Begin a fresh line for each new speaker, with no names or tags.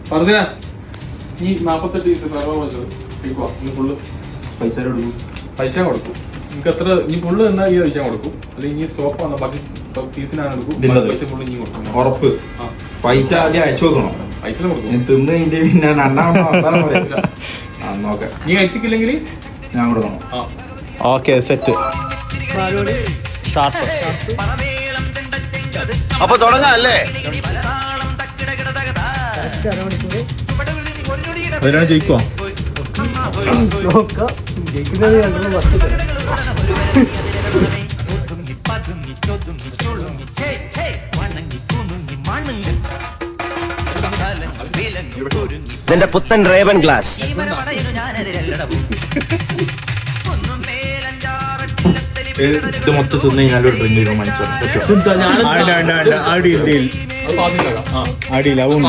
ഫർസിന ഈ 48 ഫുള്ള് പൈസ കൊടുക്കും. നിങ്ങൾക്ക് എത്ര ഇനി ഫുള്ള് തന്നാൽ ഈ പൈസ കൊടുക്കും, അല്ലെങ്കിൽ ഇനി സ്റ്റോപ്പ് വന്നാൽ ബാക്കി പീസിനാണ് എടുക്കും. പൈസ ഫുള്ള് ഇനി കൊടുക്കും.
ഉറപ്പ്. പൈസ ആദ്യം അയച്ചു കൊടുക്കണം. പൈസ കൊടുക്കും. തിന്ന് കഴിഞ്ഞ പിന്നെ നോക്കാം.
നീ അയച്ചിട്ടില്ലെങ്കിൽ
ഞാൻ കൊടുക്കണം.
Okay set.
അപ്പൊ തുടങ്ങാം അല്ലേ?
അതിനാണ് ജയിക്കുവാ.
നിന്റെ പുത്തൻ റേവൻ ഗ്ലാസ്.
ഇത് മൊത്തം തിന്ന് കഴിഞ്ഞാൽ ഒരു ഡ്രിങ്ക് തീരുമാനിച്ചു.
അടിയില്ല അതുകൊണ്ട്